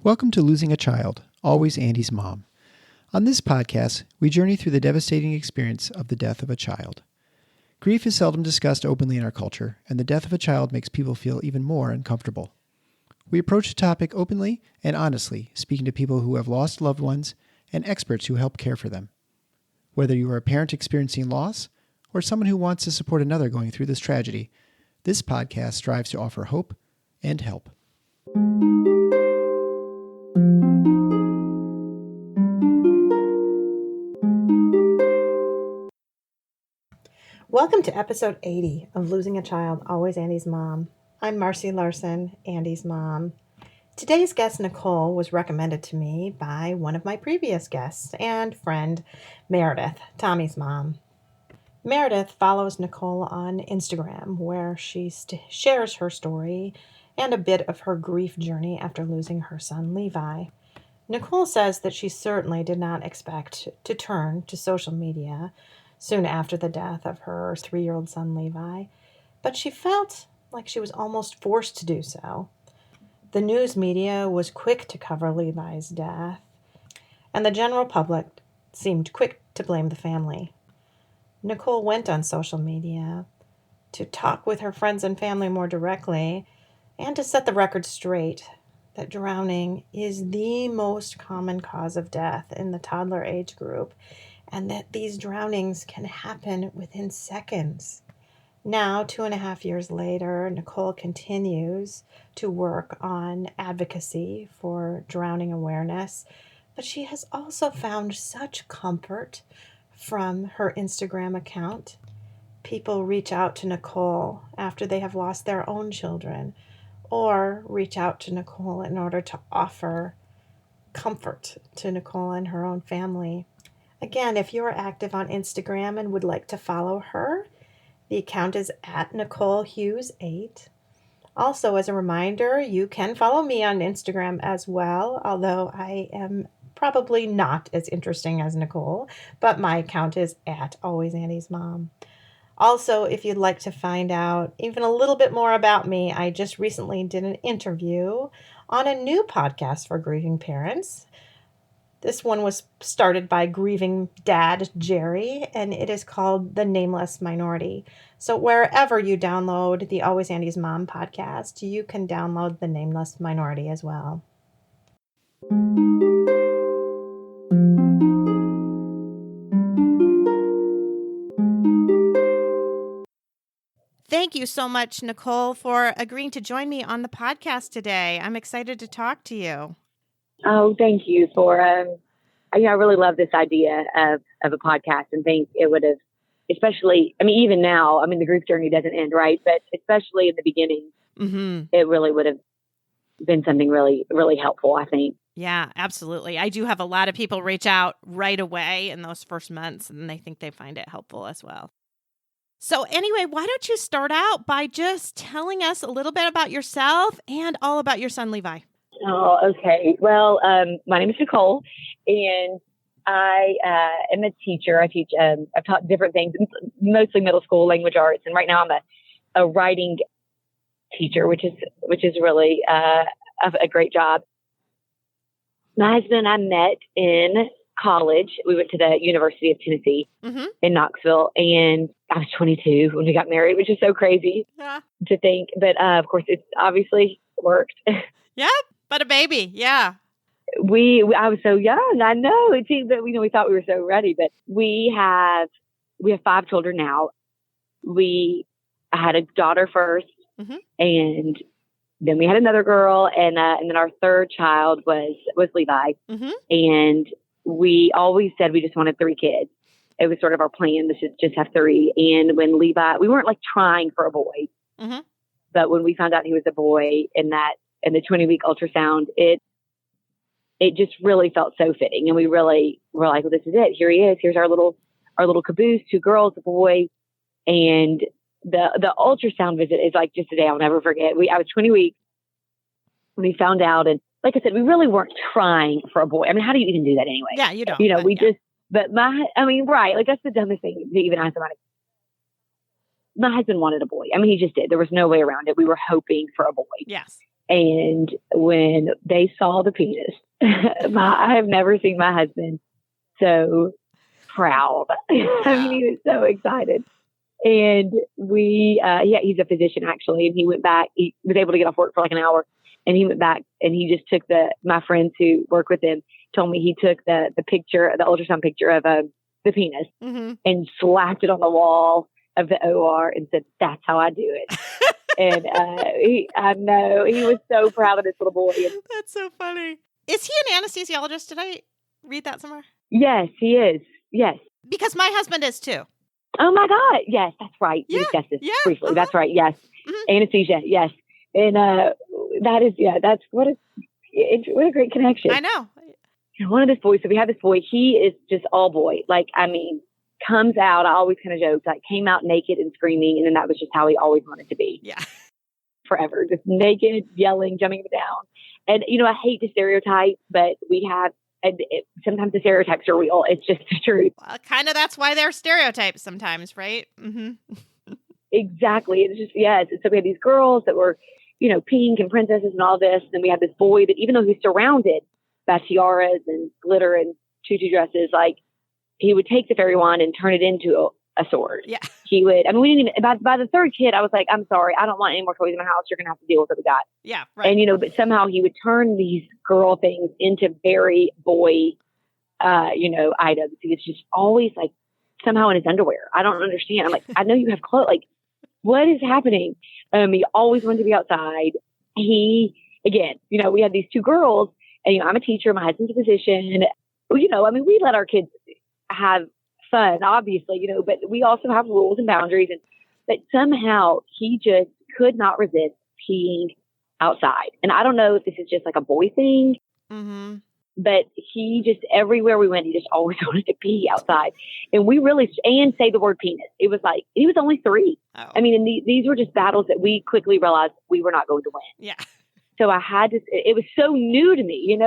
Welcome to Losing a Child, Always Andy's Mom. On this podcast, we journey through the devastating experience of the death of a child. Grief is seldom discussed openly in our culture, and the death of a child makes people feel even more uncomfortable. We approach the topic openly and honestly, speaking to people who have lost loved ones and experts who help care for them. Whether you are a parent experiencing loss or someone who wants to support another going through this tragedy, this podcast strives to offer hope and help. Welcome to episode 80 of Losing a Child, Always Andy's Mom. I'm Marcy Larson, Andy's mom. Today's guest, Nicole, was recommended to me by one of my previous guests and friend, Meredith, Tommy's mom. Meredith follows Nicole on Instagram, where she shares her story and a bit of her grief journey after losing her son, Levi. Nicole says that she certainly did not expect to turn to social media soon after the death of her 3-year-old son, Levi, but she felt like she was almost forced to do so. The news media was quick to cover Levi's death, and the general public seemed quick to blame the family. Nicole went on social media to talk with her friends and family more directly and to set the record straight that drowning is the most common cause of death in the toddler age group, and that these drownings can happen within seconds. Now, 2.5 years later, Nicole continues to work on advocacy for drowning awareness, but she has also found such comfort from her Instagram account. People reach out to Nicole after they have lost their own children, or reach out to Nicole in order to offer comfort to Nicole and her own family. Again, if you are active on Instagram and would like to follow her, the account is at NicoleHughes8. Also, as a reminder, you can follow me on Instagram as well, although I am probably not as interesting as Nicole, but my account is at Always Andy's Mom. Also, if you'd like to find out even a little bit more about me, I just recently did an interview on a new podcast for grieving parents. This one was started by grieving dad, Jerry, and it is called The Nameless Minority. So wherever you download the Always Andy's Mom podcast, you can download The Nameless Minority as well. Thank you so much, Nicole, for agreeing to join me on the podcast today. I'm excited to talk to you. Oh, thank you for, I really love this idea of a podcast and think it would have, especially, even now, the grief journey doesn't end, right? But especially in the beginning, It really would have been something really, really helpful, I think. Yeah, absolutely. I do have a lot of people reach out right away in those first months, and they think they find it helpful as well. So anyway, why don't you start out by just telling us a little bit about yourself and all about your son, Levi? Oh, okay. Well, my name is Nicole, and I am a teacher. I teach, I've taught different things, mostly middle school language arts. And right now I'm a writing teacher, which is really a great job. My husband and I met in college. We went to the University of Tennessee in Knoxville, and I was 22 when we got married, which is so crazy to think. But of course, it's obviously worked. Yep. But a baby, yeah. I was so young. I know. It seems that we thought we were so ready, but we have 5 children now. I had a daughter first, and then we had another girl, and then our third child was Levi. And we always said we just wanted 3 kids. It was sort of our plan to just have 3. And when Levi, we weren't like trying for a boy, but when we found out he was a boy in the 20-week ultrasound, it just really felt so fitting. And we really were like, well, this is it. Here he is. Here's our little caboose, 2 girls, a boy. And the ultrasound visit is like just a day I'll never forget. I was 20 weeks when we found out. And like I said, we really weren't trying for a boy. How do you even do that anyway? Yeah, you don't. Right. Like that's the dumbest thing to even ask somebody. My husband wanted a boy. He just did. There was no way around it. We were hoping for a boy. Yes. And when they saw the penis, I have never seen my husband so proud. I mean, he was so excited. And he's a physician actually. And he went back, he was able to get off work for like an hour, and he went back and he just took my friends who work with him told me he took the picture, the ultrasound picture of the penis and slapped it on the wall of the OR and said, "That's how I do it." And I know he was so proud of this little boy. That's so funny. Is he an anesthesiologist? Did I read that somewhere? Yes, he is. Yes. Because my husband is too. Oh my God. Yes, that's right. Yeah. We discussed this briefly. Uh-huh. That's right. Yes. Anesthesia. Yes. And that's what a great connection. I know. One of this boys, so we have this boy, he is just all boy. Like, I mean, comes out, I always kind of joke, like came out naked and screaming. And then that was just how he always wanted to be. Yeah. Forever. Just naked, yelling, jumping down. And, I hate to stereotype, but we have, sometimes the stereotypes are real. It's just the truth. Well, kind of that's why they're stereotypes sometimes, right? Mm-hmm. Exactly. It's just, yes. So we had these girls that were, pink and princesses and all this. And then we had this boy that even though he's surrounded by tiaras and glitter and tutu dresses, like he would take the fairy wand and turn it into a sword. Yeah. He would, we didn't even, by the third kid, I was like, I'm sorry, I don't want any more toys in my house. You're going to have to deal with what we got. Yeah. Right. And, but somehow he would turn these girl things into very boy, items. He was just always like somehow in his underwear. I don't understand. I'm like, I know you have clothes. Like, what is happening? He always wanted to be outside. We had these two girls, and, I'm a teacher, my husband's a physician. We let our kids have fun, obviously, but we also have rules and boundaries. But somehow he just could not resist peeing outside. And I don't know if this is just like a boy thing, but he just, everywhere we went, he just always wanted to pee outside. And and say the word penis. It was like, he was only 3. Oh. And these were just battles that we quickly realized we were not going to win. Yeah. So it was so new to me,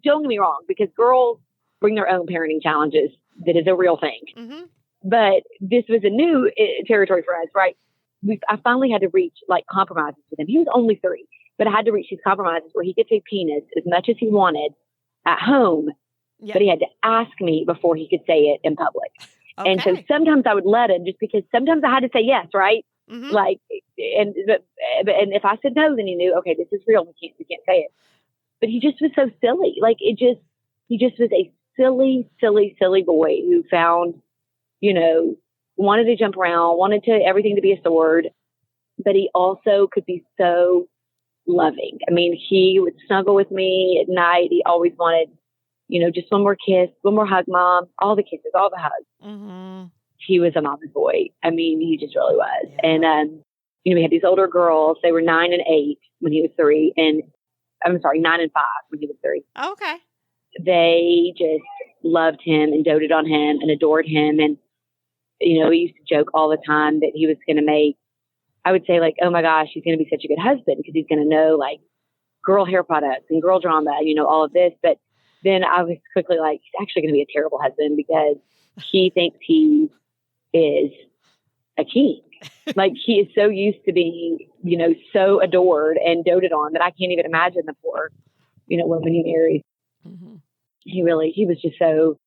don't get me wrong, because girls bring their own parenting challenges. That is a real thing. But this was a new territory for us, right? I finally had to reach like compromises with him. He was only 3, but I had to reach these compromises where he could say penis as much as he wanted at home, but he had to ask me before he could say it in public. Okay. And so sometimes I would let him just because sometimes I had to say yes, right? Like, and if I said no, then he knew, okay, this is real. We can't say it. But he just was so silly. Like he just was a silly, silly, silly boy who found, wanted to jump around, wanted everything to be a sword, but he also could be so loving. He would snuggle with me at night. He always wanted, just one more kiss, one more hug, Mom, all the kisses, all the hugs. He was a mama's boy. He just really was. Yeah. And, we had these older girls. They were 9 and 8 when he was 3. And I'm sorry, 9 and 5 when he was 3. Okay. They just loved him and doted on him and adored him. And, we used to joke all the time that he was going to make, I would say like, oh my gosh, he's going to be such a good husband because he's going to know like girl hair products and girl drama, all of this. But then I was quickly like, he's actually going to be a terrible husband because he thinks he is a king. Like he is so used to being, so adored and doted on that I can't even imagine the poor, woman he married. He was just so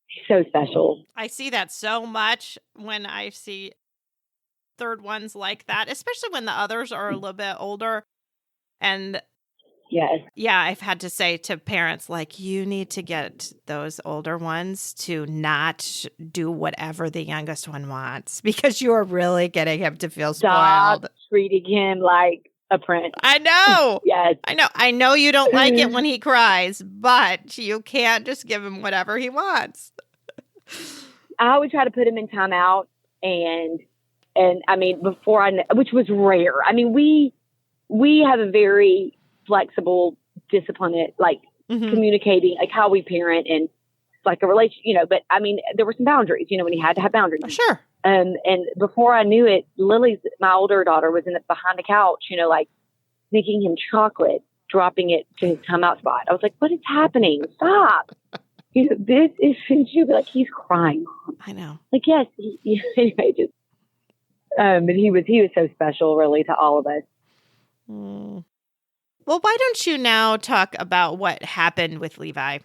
special. I see that so much when I see third ones like that, especially when the others are a little bit older. And yes. Yeah, I've had to say to parents, like, you need to get those older ones to not do whatever the youngest one wants because you are really getting him to feel spoiled. Stop treating him like a prince. I know. Yes. I know you don't like it when he cries, but you can't just give him whatever he wants. I would try to put him in timeout and before which was rare. We have a very flexible, disciplined, like communicating, like how we parent and like a relation, but there were some boundaries, when you had to have boundaries. Sure. And before I knew it, my older daughter was behind the couch, like sneaking him chocolate, dropping it to his timeout spot. I was like, what is happening? Stop. This is, she'd be like, he's crying. I know. Like, yes. Anyway, just, but he was so special really to all of us. Well, why don't you now talk about what happened with Levi?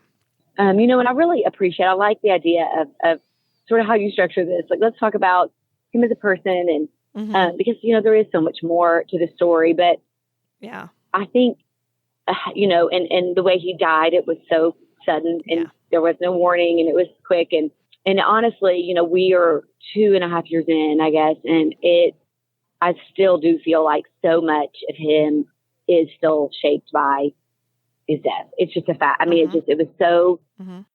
And I really appreciate, I like the idea of sort of how you structure this. Like, let's talk about him as a person and because, there is so much more to the story, but yeah, I think, and the way he died, it was so sudden and there was no warning and it was quick. And honestly, we are 2.5 years in, I guess. And I still do feel like so much of him is still shaped by his death. It's just a fact. I mean, it was so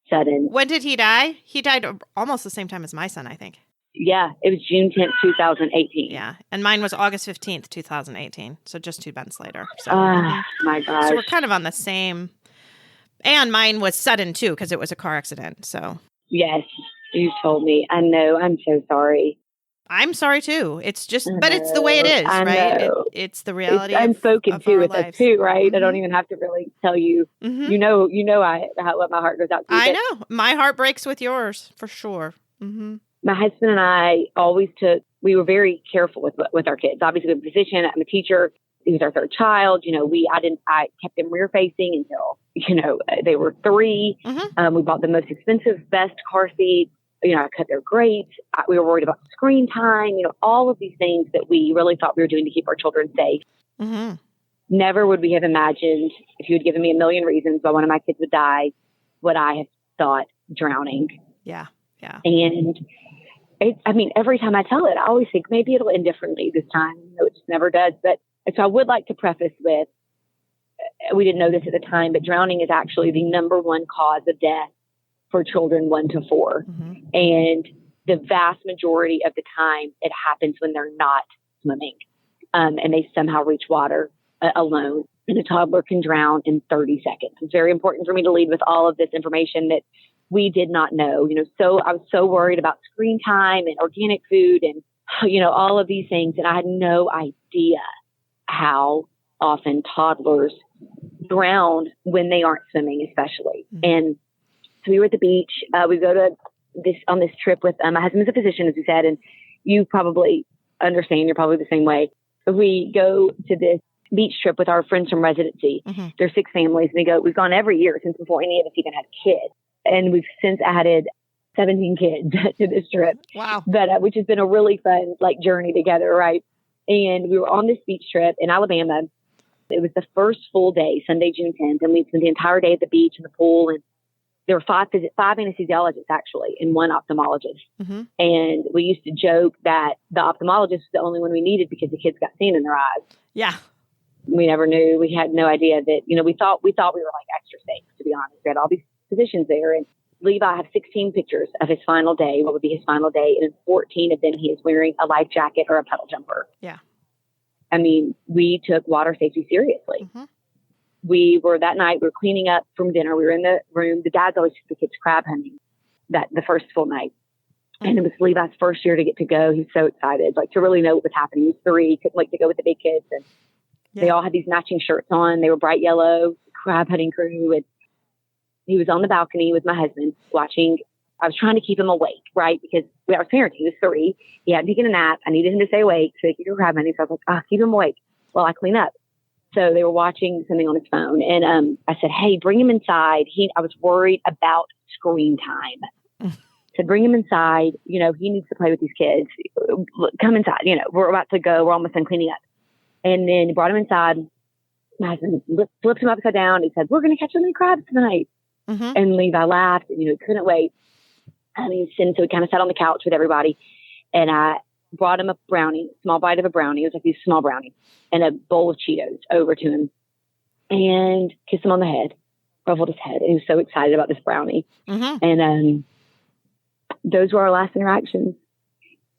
sudden. When did he die? He died almost the same time as my son, I think. Yeah, it was June 10th, 2018. Yeah, and mine was August 15th, 2018. So just 2 months later. So, my gosh. So we're kind of on the same. And mine was sudden too, because it was a car accident. So yes, you told me. I know. I'm so sorry. I'm sorry too. It's just, but it's the way it is, right? It's the reality. I'm spoken to with us too, right? I don't even have to really tell you. You know, what my heart goes out to. I know my heart breaks with yours for sure. My husband and I we were very careful with our kids. Obviously, I'm a physician. I'm a teacher. He was our third child. I kept them rear facing until, they were 3. We bought the most expensive, best car seats. I cut their grades. We were worried about screen time, all of these things that we really thought we were doing to keep our children safe. Never would we have imagined, if you had given me a million reasons why one of my kids would die, would I have thought drowning. Yeah. Yeah. And every time I tell it, I always think maybe it'll end differently this time. It just never does. But so I would like to preface with, we didn't know this at the time, but drowning is actually the number one cause of death for children 1 to 4. And the vast majority of the time it happens when they're not swimming and they somehow reach water alone. And a toddler can drown in 30 seconds. It's very important for me to lead with all of this information that we did not know. So I was so worried about screen time and organic food and, all of these things. And I had no idea how often toddlers drown when they aren't swimming, especially. And so we were at the beach. We go to on this trip with my husband's a physician, as we said, and you probably understand. You're probably the same way. We go to this beach trip with our friends from residency. There's 6 families. We've gone every year since before any of us even had kids, and we've since added 17 kids to this trip. Wow! But which has been a really fun journey together, right? And we were on this beach trip in Alabama. It was the first full day, Sunday, June 10th, and we spent the entire day at the beach and the pool. And there were 5 anesthesiologists, actually, and 1 ophthalmologist. And we used to joke that the ophthalmologist was the only one we needed because the kids got sand in their eyes. Yeah. We never knew. We had no idea that, we thought we were like extra safe, to be honest. We had all these physicians there. And Levi had 16 pictures of his final day, what would be his final day. And in 14 of them, he is wearing a life jacket or a puddle jumper. Yeah. We took water safety seriously. That night, we were cleaning up from dinner. We were in the room. The dads always took the kids crab hunting the first full night. And it was Levi's first year to get to go. He was so excited, to really know what was happening. He was 3, couldn't wait to go with the big kids. And they all had these matching shirts on. They were bright yellow, crab hunting crew. And he was on the balcony with my husband watching. I was trying to keep him awake, right? Because I was parenting. He was 3. He had to get a nap. I needed him to stay awake so he could go crab hunting. So I was like, keep him awake while I clean up. So they were watching something on his phone. And I said, hey, bring him inside. I was worried about screen time. Said, bring him inside. He needs to play with these kids. Come inside. We're about to go. We're almost done cleaning up. And then he brought him inside. My husband flipped him upside down. He said, we're going to catch so many crabs tonight. And Levi laughed and, he couldn't wait. So he kind of sat on the couch with everybody. And I brought him a brownie, small bite of a brownie. It was like these small brownies and a bowl of Cheetos over to him and kissed him on the head, ruffled his head. And he was so excited about this brownie. And those were our last interactions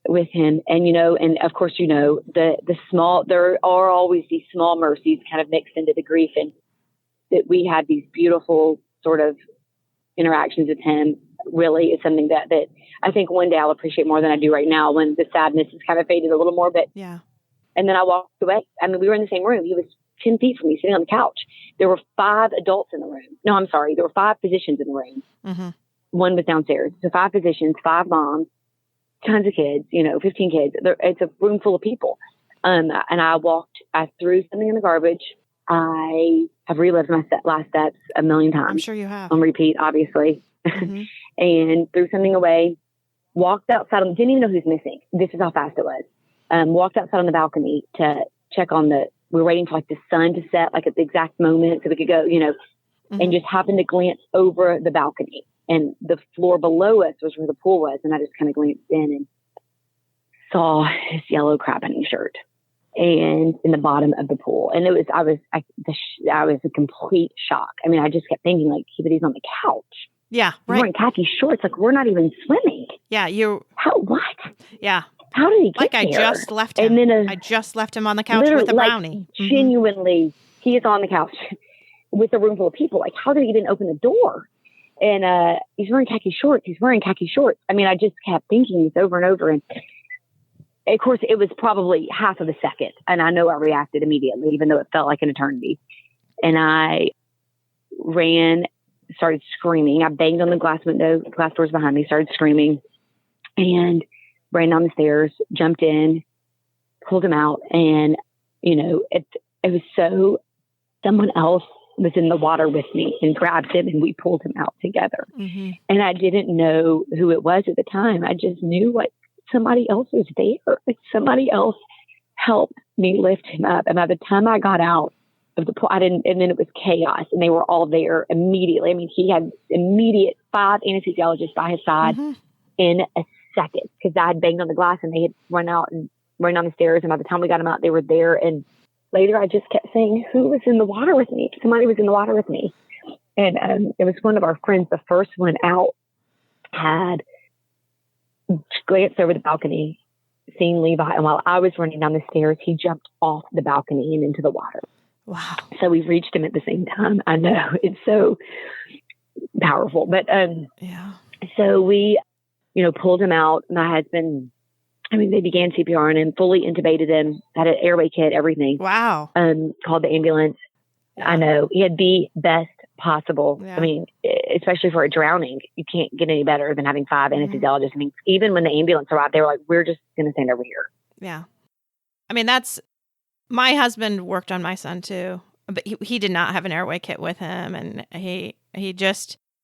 with him. And, and of course, there are always these small mercies kind of mixed into the grief, and that we had these beautiful sort of interactions with him really is something that I think one day I'll appreciate more than I do right now, when the sadness has kind of faded a little more. But yeah. And then I walked away. We were in the same room. He was 10 feet from me, sitting on the couch. There were 5 adults in the room. No, I'm sorry. There were 5 physicians in the room. One was downstairs. So 5 physicians, 5 moms, tons of kids, 15 kids. It's a room full of people. And I threw something in the garbage. I have relived my last steps a million times. I'm sure you have. On repeat, obviously. Mm-hmm. And threw something away, walked outside, didn't even know who's missing. This is how fast it was. Walked outside on the balcony to check on we were waiting for like the sun to set, like at the exact moment so we could go, Mm-hmm. and just happened to glance over the balcony. And the floor below us was where the pool was. And I just kind of glanced in and saw his yellow crab hunting shirt and in the bottom of the pool. And I was a complete shock. I mean, I just kept thinking like, but he's on the couch. Yeah. He's Right. wearing khaki shorts. Like we're not even swimming. Yeah. What? Yeah. How did he get there? I just left him. And then I just left him on the couch with a brownie. Like, genuinely, he is on the couch with a room full of people. Like, how did he even open the door? And he's wearing khaki shorts. I mean, I just kept thinking this over and over. And of course, it was probably half of a second. And I know I reacted immediately, even though it felt like an eternity. And I ran, started screaming. I banged on the glass doors behind me, started screaming, and ran down the stairs, jumped in, pulled him out. And, it was so someone else was in the water with me and grabbed him and we pulled him out together. Mm-hmm. And I didn't know who it was at the time. I just knew like somebody else was there. Like somebody else helped me lift him up. And by the time I got out of the pool, and then it was chaos and they were all there immediately. I mean, he had immediate 5 anesthesiologists by his side in a second because I had banged on the glass and they had run out and run down the stairs. And by the time we got him out, they were there. And later, I just kept saying, who was in the water with me? Somebody was in the water with me. And it was one of our friends, the first one out, had glanced over the balcony, seen Levi. And while I was running down the stairs, he jumped off the balcony and into the water. Wow. So we reached him at the same time. I know. It's so powerful. But yeah. So we, pulled him out. My husband... they began CPR on him, fully intubated him, had an airway kit, everything. Wow. Called the ambulance. Yeah. I know. He had the best possible. Yeah. I mean, especially for a drowning, you can't get any better than having 5 anesthesiologists. I mean, even when the ambulance arrived, they were like, we're just going to stand over here. Yeah. I mean, my husband worked on my son too, but he did not have an airway kit with him. And he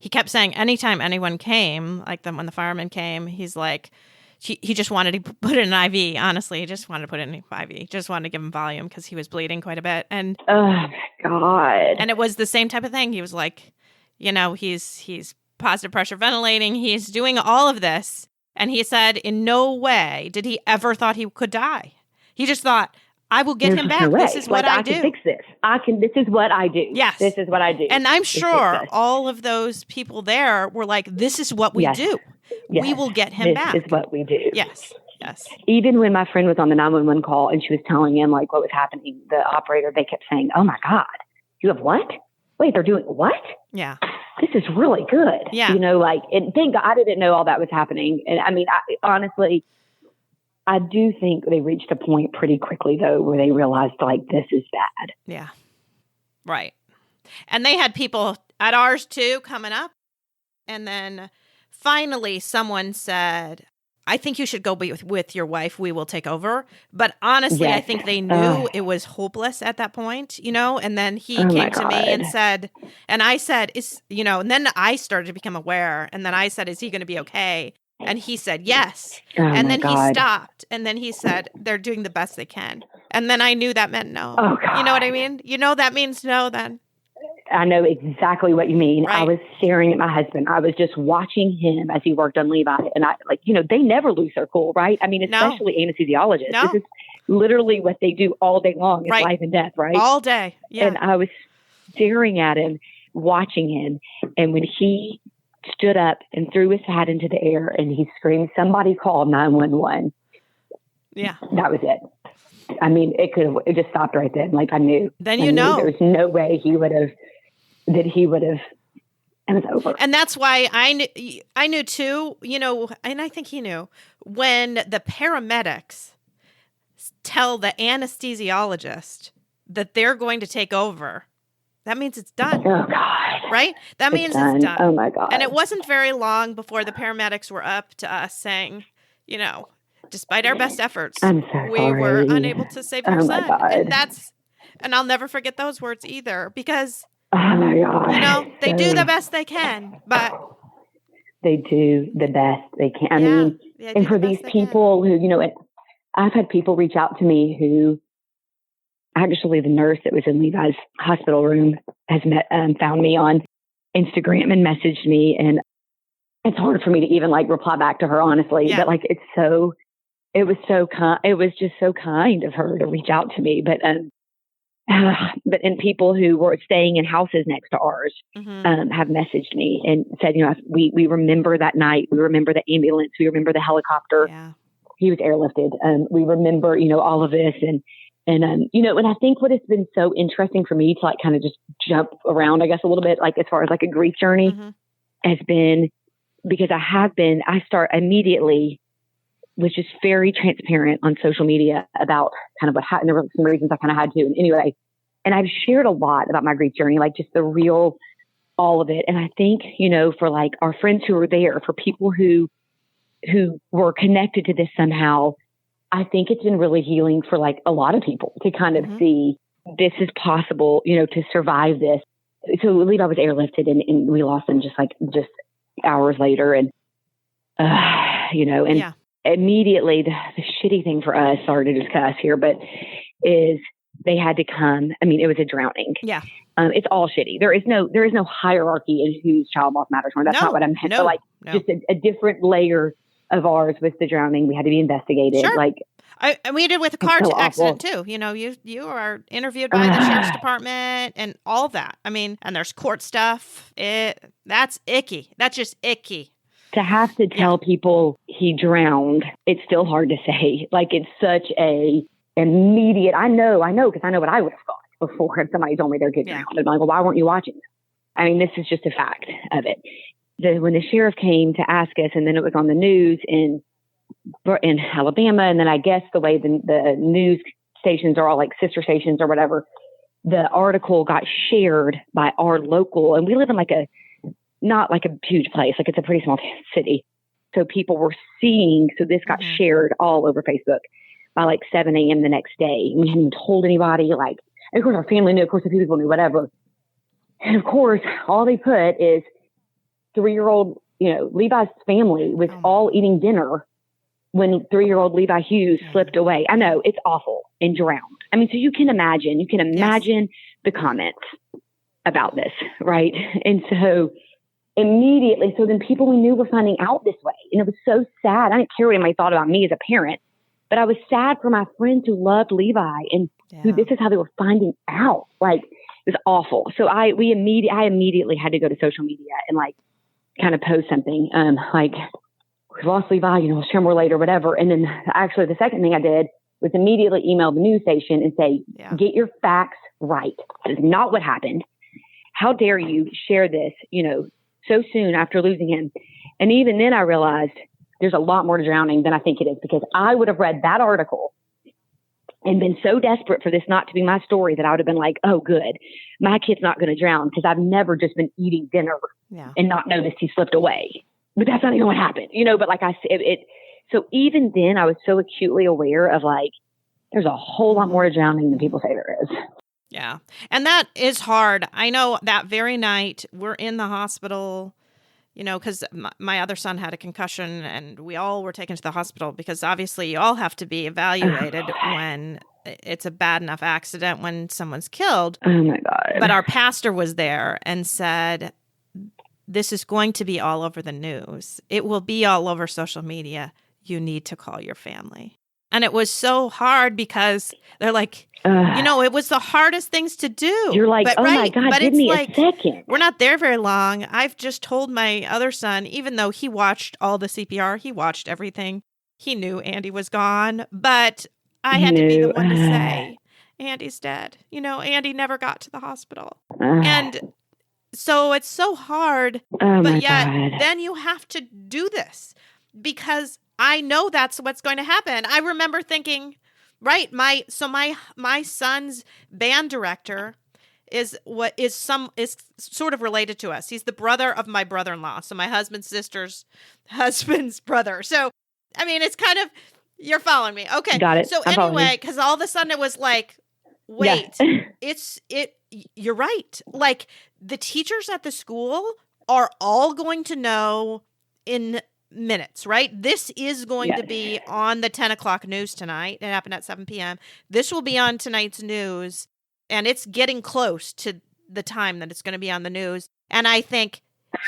kept saying anytime anyone came, like when the fireman came, he's like, he just wanted to put in an IV. Honestly, he just wanted to put in an IV. Just wanted to give him volume because he was bleeding quite a bit. And oh God! And it was the same type of thing. He was like, he's positive pressure ventilating. He's doing all of this, and he said, in no way did he ever thought he could die. He just thought, I will get him back. No, this is what I do. I can fix this. This is what I do. Yes, this is what I do. And I'm sure all of those people there were like, this is what we do. Yes. We will get him back. This is what we do. Yes. Even when my friend was on the 911 call and she was telling him like what was happening, the operator, they kept saying, oh my God, you have what? Wait, they're doing what? Yeah. This is really good. Yeah. And thank God I didn't know all that was happening. And I mean, honestly, I do think they reached a point pretty quickly though, where they realized like, this is bad. Yeah. Right. And they had people at ours too coming up. And then finally, someone said, I think you should go be with your wife. We will take over. But honestly, yes. I think they knew it was hopeless at that point, And then he came to me and said, and I said, and then I started to become aware. And then I said, is he going to be okay? And he said, yes. And then he stopped. And then he said, they're doing the best they can. And then I knew that meant no. Oh, God. You know what I mean? That means no then. I know exactly what you mean. Right. I was staring at my husband. I was just watching him as he worked on Levi. And they never lose their cool, right? I mean, especially anesthesiologists. No. This is literally what they do all day long. It's life and death, right? All day. Yeah. And I was staring at him, watching him. And when he stood up and threw his hat into the air and he screamed, somebody call 911. Yeah. That was it. I mean, it just stopped right then. Like I knew. Then there was no way he would have, it was over. And that's why I knew too, and I think he knew, when the paramedics tell the anesthesiologist that they're going to take over, that means it's done. Oh, God. Right? That means it's done. Oh, my God. And it wasn't very long before the paramedics were up to us saying, despite our best efforts, we were unable to save your son. And And I'll never forget those words either, because, Oh my God. they do the best they can, but They do the best they can. I yeah, mean, they and do for the these best they can. people who, I've had people reach out to me who actually the nurse that was in Levi's hospital room has found me on Instagram and messaged me. And it's hard for me to even reply back to her, honestly, Yeah. but it was just so kind of her to reach out to me. But and people who were staying in houses next to ours have messaged me and said, we remember that night. We remember the ambulance. We remember the helicopter. Yeah. He was airlifted. We remember, all of this. And I think what has been so interesting for me to kind of just jump around, I guess, a little bit, as far as a grief journey has been, because I start immediately was just very transparent on social media about kind of what happened. There were some reasons I kind of had to. And anyway, and I've shared a lot about my grief journey, just the real, all of it. And I think, for our friends who were there, for people who were connected to this somehow, I think it's been really healing for a lot of people to kind of see this is possible, to survive this. So Levi was airlifted and we lost him just hours later. And, and immediately the shitty thing for us, sorry to discuss here, but is they had to come. I mean, it was a drowning. Yeah. It's all shitty. There is no hierarchy in whose child loss matters more. That's not what I meant. No, but just a different layer of ours with the drowning. We had to be investigated. Sure. And we did with a car accident too. You are interviewed by the sheriff's department and all that. I mean, and there's court stuff. That's icky. That's just icky. To have to tell people he drowned, it's still hard to say. It's such a immediate. I know, because I know what I would have thought before if somebody told me their kid drowned. I'm like, well, why weren't you watching this? I mean, this is just a fact of it. When the sheriff came to ask us, and then it was on the news in Alabama, and then I guess the way the news stations are all sister stations or whatever, the article got shared by our local, and we live in not a huge place, it's a pretty small city. So people were seeing, so this got shared all over Facebook by 7 a.m. the next day. We hadn't even told anybody, and of course our family knew, of course the people knew, whatever. And of course, all they put is 3-year-old, Levi's family was all eating dinner when 3-year-old Levi Hughes slipped away. I know, it's awful, and drowned. I mean, so you can imagine the comments about this, right? And so immediately, so then people we knew were finding out this way. And it was so sad. I didn't care what anybody thought about me as a parent, but I was sad for my friends who loved Levi and who this is how they were finding out. It was awful. So I immediately had to go to social media and kind of post something, we lost Levi, we'll share more later, whatever. And then actually the second thing I did was immediately email the news station and say, get your facts right. That is not what happened. How dare you share this, so soon after losing him? And even then I realized there's a lot more to drowning than I think it is, because I would have read that article and been so desperate for this not to be my story that I would have been like, oh, good, my kid's not going to drown, because I've never just been eating dinner and not noticed he slipped away. But that's not even what happened, But I said, so even then I was so acutely aware of there's a whole lot more to drowning than people say there is. Yeah. And that is hard. I know that very night we're in the hospital, because my other son had a concussion and we all were taken to the hospital, because obviously you all have to be evaluated when it's a bad enough accident when someone's killed. Oh my God. But our pastor was there and said, this is going to be all over the news. It will be all over social media. You need to call your family. And it was so hard because they're like, it was the hardest things to do. You're like, my God, but give me a second. We're not there very long. I've just told my other son, even though he watched all the CPR, he watched everything. He knew Andy was gone, but I had to be the one to say, Andy's dead. Andy never got to the hospital. And so it's so hard, but yet then you have to do this because I know that's what's going to happen. I remember thinking, right, my son's band director is sort of related to us. He's the brother of my brother-in-law, so my husband's sister's husband's brother. So, I mean, it's kind of, you're following me. Okay. Got it. So anyway, because all of a sudden it was wait, Yeah. you're right. Like the teachers at the school are all going to know in minutes, right? This is going to Yes. be on the 10 o'clock news tonight. It happened at 7 p.m. This will be on tonight's news, and it's getting close to the time that it's going to be on the news. And I think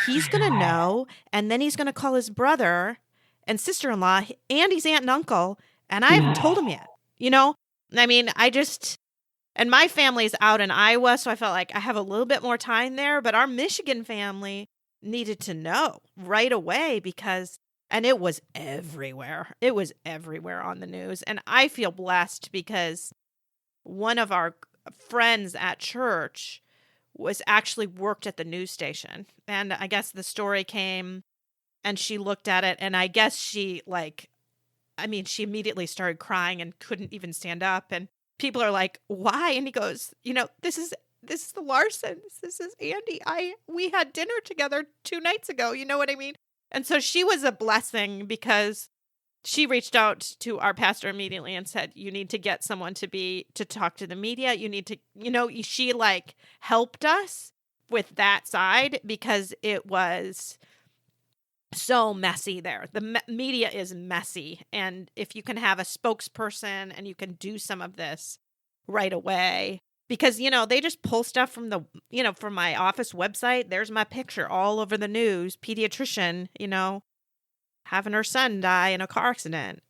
he's going to know, and then he's going to call his brother and sister-in-law, Andy's aunt and uncle, and I haven't told him yet. You know, I mean, and my family's out in Iowa, so I felt like I have a little bit more time there, but our Michigan family needed to know right away and it was everywhere. It was everywhere on the news. And I feel blessed because one of our friends at church was actually worked at the news station. And I guess the story came and she looked at it, and I guess she immediately started crying and couldn't even stand up. And people are like, why? And he goes, this is the Larsens. This is Andy. We had dinner together 2 nights ago. You know what I mean? And so she was a blessing because she reached out to our pastor immediately and said, you need to get someone to talk to the media. You need to, she helped us with that side because it was so messy there. The media is messy. And if you can have a spokesperson and you can do some of this right away, because, they just pull stuff from from my office website. There's my picture all over the news. Pediatrician, having her son die in a car accident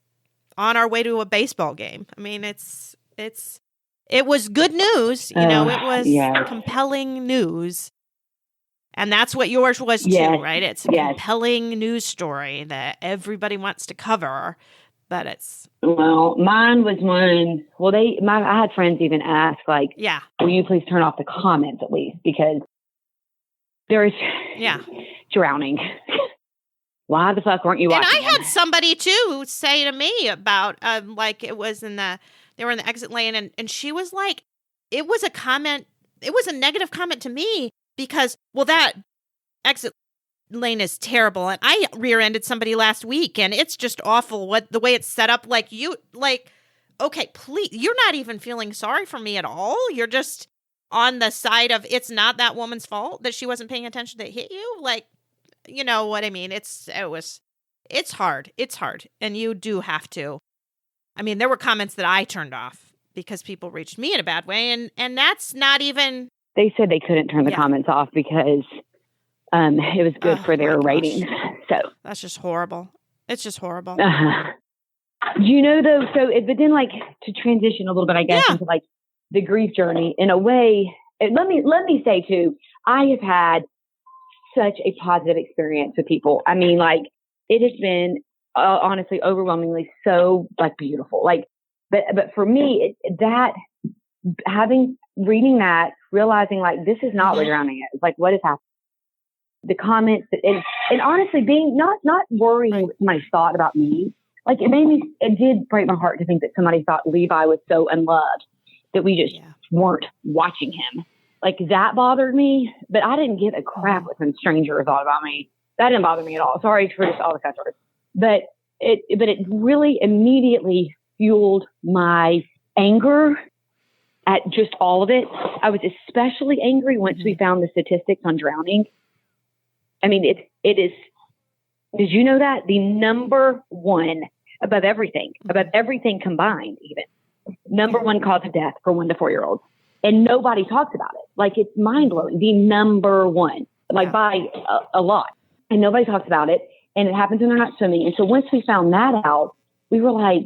on our way to a baseball game. I mean, it was good news. It was compelling news. And that's what yours was too, right? It's a compelling news story that everybody wants to cover, but it's... Well, mine was one... Well, I had friends even ask, will you please turn off the comments at least? Because there's drowning. Why the fuck weren't you watching? And I had somebody too say to me about, they were in the exit lane, and she was like, it was a negative comment to me. Because, that exit lane is terrible. And I rear-ended somebody last week, and it's just awful the way it's set up. Okay, please, you're not even feeling sorry for me at all. You're just on the side of it's not that woman's fault that she wasn't paying attention that hit you. You know what I mean? It's hard. It's hard. And you do have to. I mean, there were comments that I turned off because people reached me in a bad way. And that's not even... They said they couldn't turn the comments off because it was good for their ratings. So that's just horrible. It's just horrible. Though, but then to transition a little bit, I guess, into the grief journey in a way. Let me say too, I have had such a positive experience with people. I mean, it has been honestly overwhelmingly so beautiful. But for me, reading that, realizing this is not what drowning is. What is happening? The comments and honestly being not worrying what somebody thought about me. It did break my heart to think that somebody thought Levi was so unloved that we just weren't watching him. That bothered me, but I didn't give a crap what some stranger thought about me. That didn't bother me at all. Sorry for just all the cuss words. But it really immediately fueled my anger at just all of it. I was especially angry once we found the statistics on drowning. I mean, it is, did you know that? The number one above everything combined even, number one cause of death for 1 to 4 year olds. And nobody talks about it. It's mind blowing. The number one, by a lot. And nobody talks about it. And it happens when they're not swimming. And so once we found that out, we were and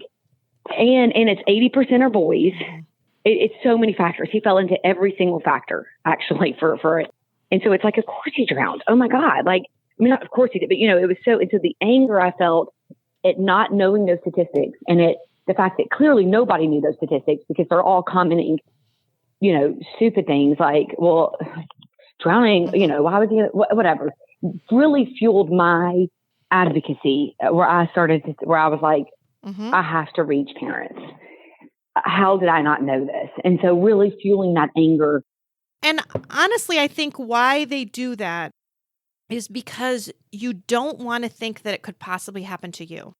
it's 80% are boys. It's so many factors. He fell into every single factor actually for it. And so it's of course he drowned. Oh my God. Not of course he did, but it was so, and so the anger I felt at not knowing those statistics and the fact that clearly nobody knew those statistics because they're all commenting, stupid things drowning, why would you, whatever, really fueled my advocacy where I was I have to reach parents. How did I not know this? And so really fueling that anger. And honestly, I think why they do that is because you don't want to think that it could possibly happen to you.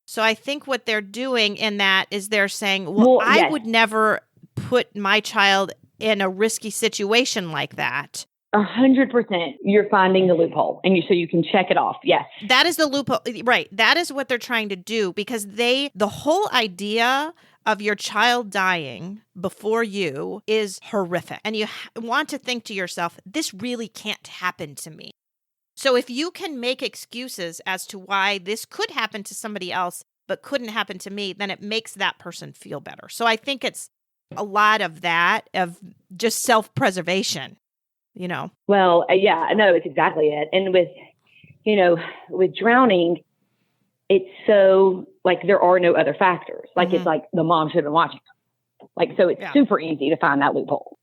So I think what they're doing in that is they're saying, I would never put my child in a risky situation like that. 100%. You're finding the loophole, and so you can check it off. Yes. That is the loophole. Right. That is what they're trying to do, because the whole idea of your child dying before you is horrific. And you want to think to yourself, this really can't happen to me. So if you can make excuses as to why this could happen to somebody else but couldn't happen to me, then it makes that person feel better. So I think it's a lot of that, of just self-preservation, you know? Well, yeah, no, it's exactly it. And with drowning, it's so, like, there are no other factors. Like, it's like the mom should have been watching. Like, so it's super easy to find that loophole.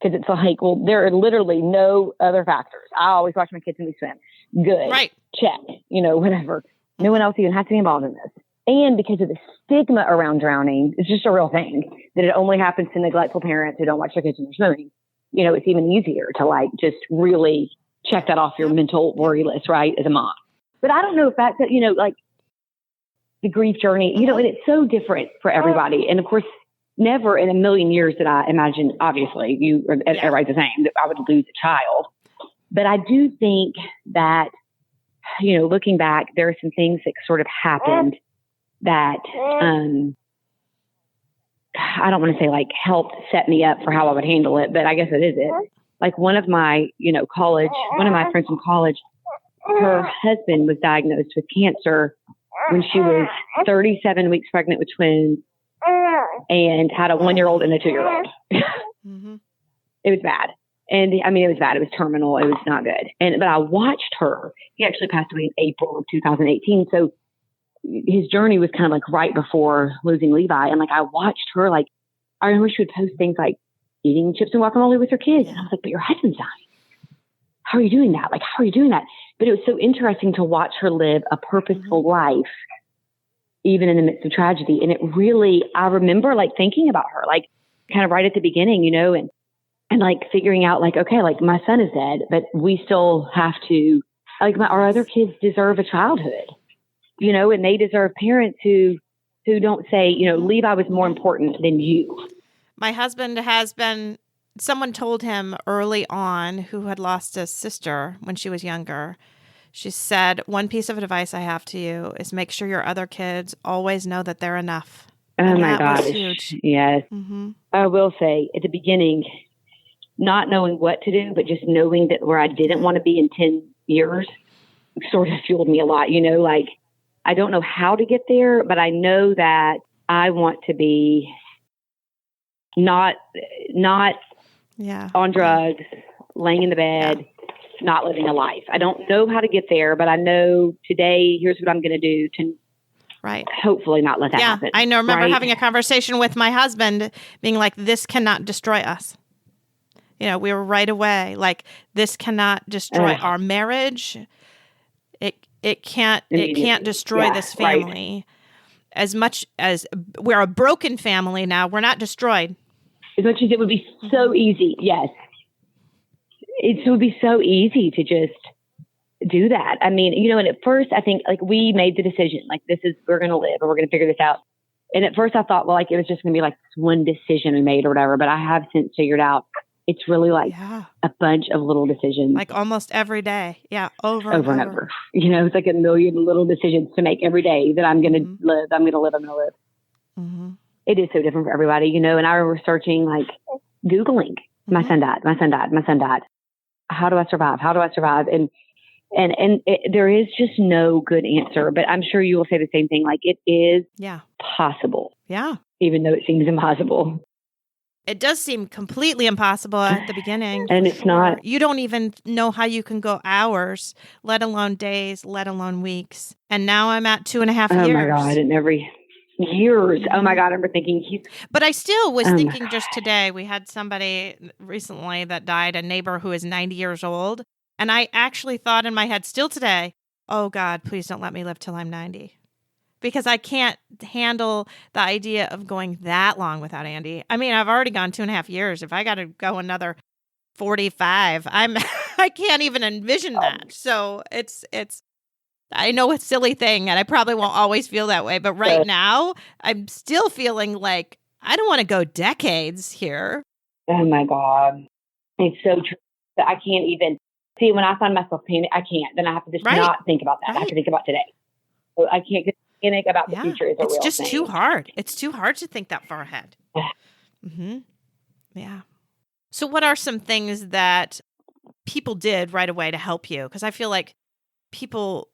Because it's like, well, there are literally no other factors. I always watch my kids when they swim. Good. Right. Check. Whatever. No one else even has to be involved in this. And because of the stigma around drowning, it's just a real thing that it only happens to neglectful parents who don't watch their kids when they're swimming. It's even easier to, like, just really check that off your mental worry list, right, as a mom. But I don't know if that's, like, the grief journey, and it's so different for everybody. And of course, never in a million years did I imagine, obviously, everybody's the same, that I would lose a child. But I do think that, looking back, there are some things that sort of happened that, I don't want to say, like, helped set me up for how I would handle it, but I guess it is it. Like, one of my friends from college, her husband was diagnosed with cancer when she was 37 weeks pregnant with twins and had a 1-year-old and a 2-year-old. It was bad. And it was bad. It was terminal. It was not good. But I watched her. He actually passed away in April of 2018. So his journey was kind of like right before losing Levi. And, like, I watched her, like, I remember she would post things like eating chips and guacamole with her kids. And I was like, but your husband's dying. How are you doing that? Like, how are you doing that? But it was so interesting to watch her live a purposeful life, even in the midst of tragedy. And it really, I remember, like, thinking about her, like, kind of right at the beginning, and like figuring out, like, okay, like, my son is dead, but we still have to, like, our other kids deserve a childhood, and they deserve parents who don't say, Levi was more important than you. My husband someone told him early on, who had lost a sister when she was younger. She said, one piece of advice I have to you is make sure your other kids always know that they're enough. Oh, my gosh. Yes. I will say, at the beginning, not knowing what to do, but just knowing that where I didn't want to be in 10 years sort of fueled me a lot. Like, I don't know how to get there, but I know that I want to be not on drugs, laying in the bed, not living a life. I don't know how to get there, but I know today, here's what I'm going to do to hopefully not let that happen. I remember having a conversation with my husband being like, this cannot destroy us. We were right away, like, this cannot destroy our marriage. It can't destroy this family. As much as we're a broken family now, we're not destroyed. As much as it would be so easy, yes. It would be so easy to just do that. And at first I think, like, we made the decision, like, we're going to live and we're going to figure this out. And at first I thought, well, like, it was just going to be like this one decision we made or whatever. But I have since figured out it's really like a bunch of little decisions. Like almost every day. Yeah. Over and over. It's like a million little decisions to make every day that I'm going to live. I'm going to live. Mm-hmm. It is so different for everybody, and I remember searching, like, Googling, my son died. How do I survive? And there is just no good answer, but I'm sure you will say the same thing. Like, it is possible. Yeah. Even though it seems impossible. It does seem completely impossible at the beginning. And it's not. You don't even know how you can go hours, let alone days, let alone weeks. And now I'm at 2.5 years. Oh my God. And every years. Oh my God. I remember thinking But I still was thinking just today, we had somebody recently that died, a neighbor who is 90 years old. And I actually thought in my head still today, oh God, please don't let me live till I'm 90. Because I can't handle the idea of going that long without Andy. I mean, I've already gone 2.5 years. If I got to go another 45, I can't even envision that. So it's, I know it's a silly thing and I probably won't always feel that way. But right now I'm still feeling like I don't want to go decades here. Oh my God. It's so true. I can't even see when I find myself panic. I can't. Then I have to just not think about that. I have to think about today. So I can't get panic about the future. Is a real thing. It's just too hard. It's too hard to think that far ahead. Yeah. So what are some things that people did right away to help you? Because I feel like people,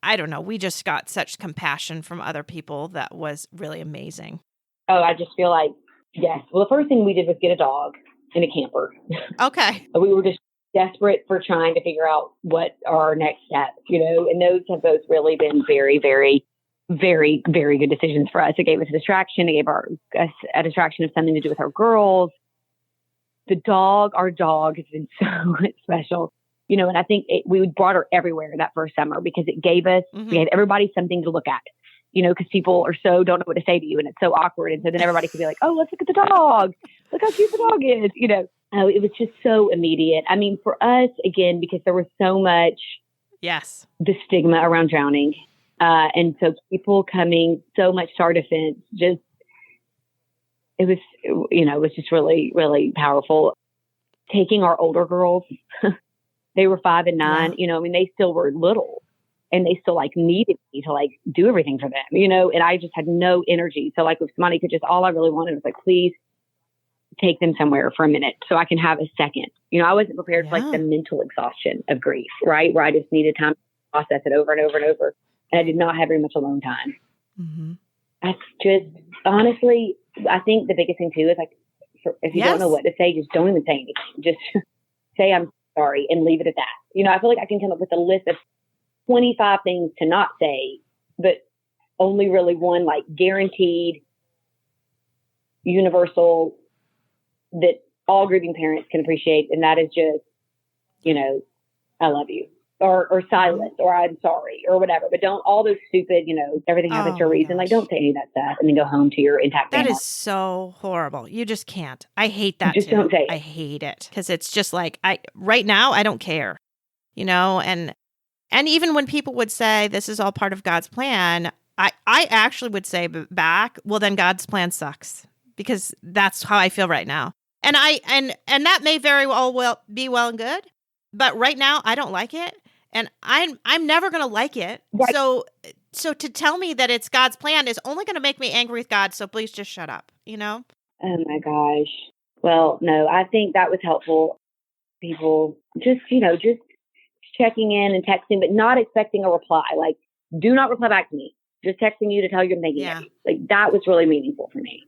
I don't know, we just got such compassion from other people that was really amazing. Oh, I just feel like, yes. Well, the first thing we did was get a dog and a camper. Okay. We were just desperate for trying to figure out what are our next steps, and those have both really been very, very, very, very good decisions for us. It gave us a distraction. It gave us a distraction of something to do with our girls. Our dog has been so special, and I think we brought her everywhere that first summer because it gave us, we gave everybody something to look at, because people don't know what to say to you and it's so awkward. And so then everybody could be like, oh, let's look at the dog. Look how cute the dog is, it was just so immediate. I mean, for us, again, because there was so much, the stigma around drowning. And so people coming so much to our defense, it was just really, really powerful. Taking our older girls, they were 5 and 9, they still were little and they still needed me to do everything for them, and I just had no energy. So if somebody could all I really wanted was please take them somewhere for a minute so I can have a second. I wasn't prepared for the mental exhaustion of grief, right? Where I just needed time to process it over and over and over. And I did not have very much alone time. That's just, honestly, I think the biggest thing too is if you don't know what to say, just don't even say anything. Just say, I'm sorry and leave it at that. I feel like I can come up with a list of 25 things to not say, but only really one guaranteed universal that all grieving parents can appreciate. And that is just, I love you or silence or I'm sorry or whatever, but don't all those stupid, everything happens for a reason. Don't say any of that stuff and then go home to your intact family. That is so horrible. You just can't. I hate that just too. Don't say it. I hate it because it's just right now, I don't care, and even when people would say this is all part of God's plan, I actually would say back, well, then God's plan sucks because that's how I feel right now. And and that may very well be well and good, but right now I don't like it, and I'm never going to like it. Right. So to tell me that it's God's plan is only going to make me angry with God. So please just shut up. Oh my gosh. Well, no, I think that was helpful. People just checking in and texting, but not expecting a reply. Do not reply back to me. Just texting you to tell you I'm thinking of you. That was really meaningful for me.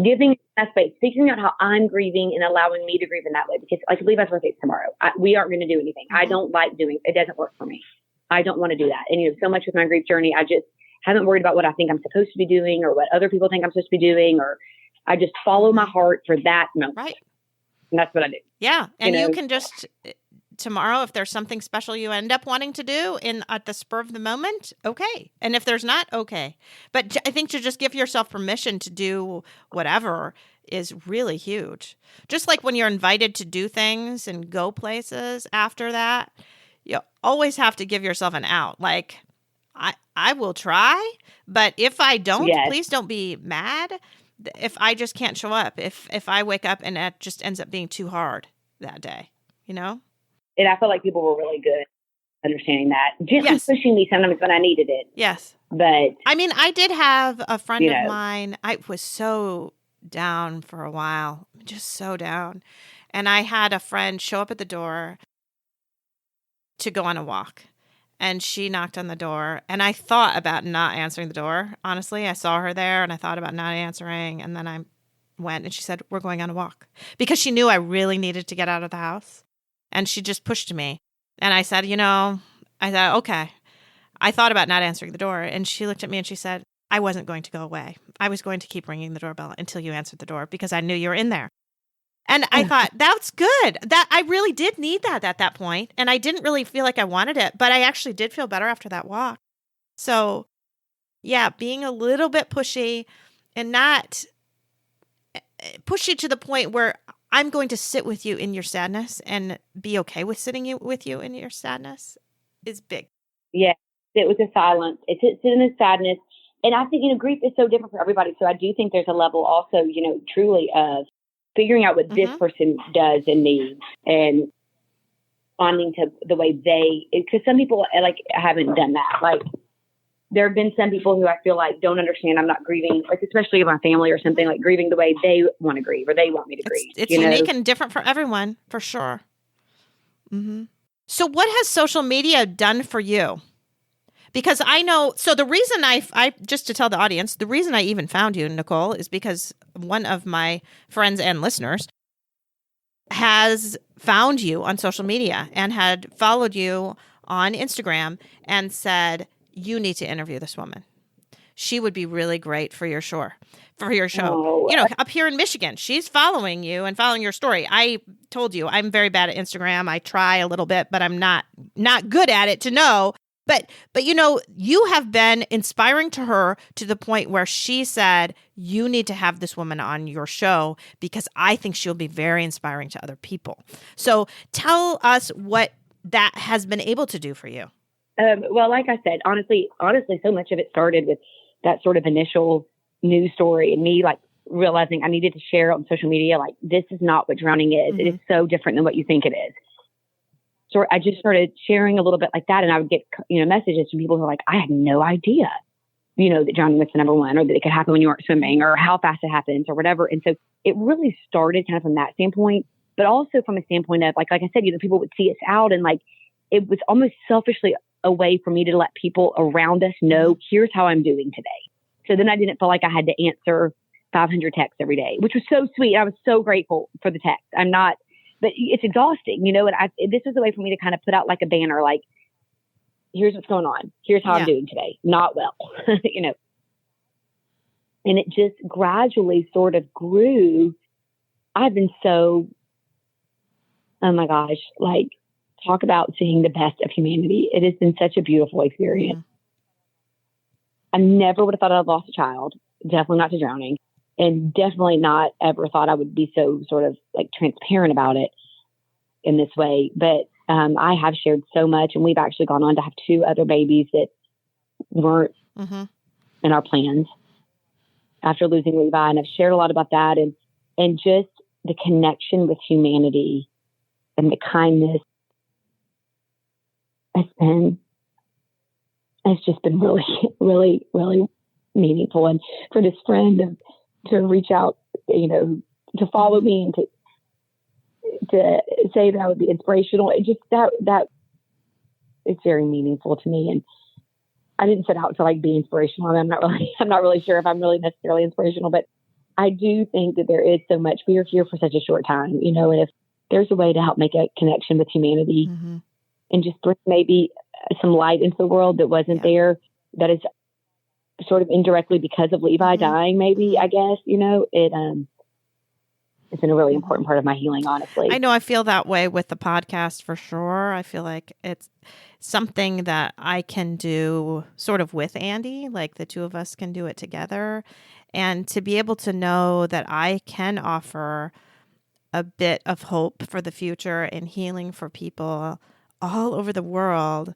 Giving that space, figuring out how I'm grieving and allowing me to grieve in that way. Because Levi's birthday is tomorrow. We aren't going to do anything. I don't like doing it. It doesn't work for me. I don't want to do that. And so much with my grief journey, I just haven't worried about what I think I'm supposed to be doing or what other people think I'm supposed to be doing, or I just follow my heart for that moment. Right. And that's what I do. Yeah. And you can just tomorrow, if there's something special you end up wanting to do at the spur of the moment, okay. And if there's not, okay. But I think to just give yourself permission to do whatever is really huge. Just like when you're invited to do things and go places after that, you always have to give yourself an out. I will try, but if I don't, please don't be mad if I just can't show up. If I wake up and it just ends up being too hard that day, And I feel like people were really good understanding that. Gently pushing me sometimes when I needed it. Yes. But I did have a friend of mine. I was so down for a while, just so down. And I had a friend show up at the door to go on a walk. And she knocked on the door. And I thought about not answering the door. Honestly, I saw her there and I thought about not answering. And then I went and she said, we're going on a walk. Because she knew I really needed to get out of the house. And she just pushed me. And I said, I thought, okay. I thought about not answering the door. And she looked at me and she said, I wasn't going to go away. I was going to keep ringing the doorbell until you answered the door because I knew you were in there. And I thought, that's good. That I really did need that at that point. And I didn't really feel like I wanted it, but I actually did feel better after that walk. So, yeah, being a little bit pushy and not pushy to the point where I'm going to sit with you in your sadness and be okay with sitting with you in your sadness is big. Yeah, sit with the silence. Sit in the sadness. And I think, grief is so different for everybody. So I do think there's a level also, truly of figuring out what this person does and needs and responding to the way because some people like haven't done that. Like there have been some people who I feel like don't understand I'm not grieving, like especially my family or something, like grieving the way they want to grieve or they want me to grieve. It's unique and different for everyone, for sure. Mm-hmm. So what has social media done for you? Because I know, so the reason I just to tell the audience, the reason I even found you, Nicole, is because one of my friends and listeners has found you on social media and had followed you on Instagram and said, you need to interview this woman. She would be really great for your show. Oh. Up here in Michigan, she's following you and following your story. I told you I'm very bad at Instagram. I try a little bit, but I'm not good at it to know. But you have been inspiring to her to the point where she said, you need to have this woman on your show because I think she'll be very inspiring to other people. So tell us what that has been able to do for you. Well, like I said, honestly, so much of it started with that sort of initial news story and me like realizing I needed to share on social media. Like, this is not what drowning is. It is so different than what you think it is. So I just started sharing a little bit like that. And I would get, messages from people who are like, I had no idea, that drowning was the number one, or that it could happen when you aren't swimming, or how fast it happens or whatever. And so it really started kind of from that standpoint, but also from a standpoint of like I said, people would see us out and like, it was almost selfishly a way for me to let people around us know, here's how I'm doing today. So then I didn't feel like I had to answer 500 texts every day, which was so sweet. I was so grateful for the text. But it's exhausting, and this is a way for me to kind of put out like a banner, like, here's what's going on. Here's how I'm doing today. Not well, And it just gradually sort of grew. I've been so, oh my gosh, like, talk about seeing the best of humanity. It has been such a beautiful experience. I never would have thought I'd lost a child, definitely not to drowning, and definitely not ever thought I would be so sort of like transparent about it in this way. But I have shared so much, and we've actually gone on to have 2 other babies that weren't in our plans after losing Levi. And I've shared a lot about that and just the connection with humanity and the kindness. It's just been really, really, really meaningful. And for this friend to reach out, to follow me and to say that I would be inspirational, it just that it's very meaningful to me. And I didn't set out to like be inspirational. I mean, I'm not really sure if I'm really necessarily inspirational, but I do think that there is so much. We are here for such a short time, and if there's a way to help make a connection with humanity and just bring maybe some light into the world that wasn't there, that is sort of indirectly because of Levi dying, maybe, I guess, it's been a really important part of my healing, honestly. I know I feel that way with the podcast for sure. I feel like it's something that I can do sort of with Andy, like the two of us can do it together. And to be able to know that I can offer a bit of hope for the future and healing for people all over the world,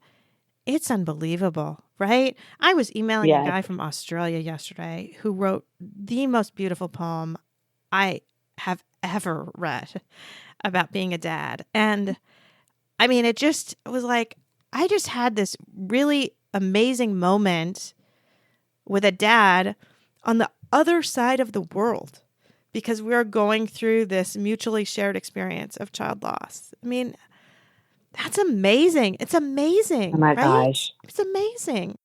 it's unbelievable, right? I was emailing a guy from Australia yesterday who wrote the most beautiful poem I have ever read about being a dad. And I mean, it was like, I just had this really amazing moment with a dad on the other side of the world because we're going through this mutually shared experience of child loss. I mean, that's amazing. It's amazing. Oh my right? gosh. It's amazing.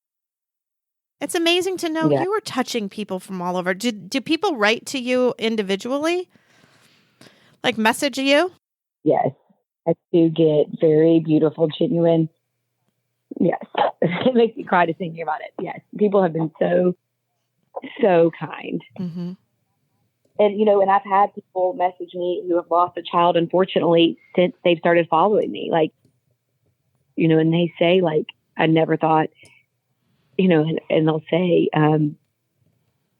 It's amazing to know you are touching people from all over. Do people write to you individually? Like message you? Yes. I do get very beautiful, genuine. Yes. It makes me cry to thinking about it. Yes. People have been so, so kind. And, and I've had people message me who have lost a child, unfortunately, since they've started following me. Like, and they say, like, I never thought, and they'll say,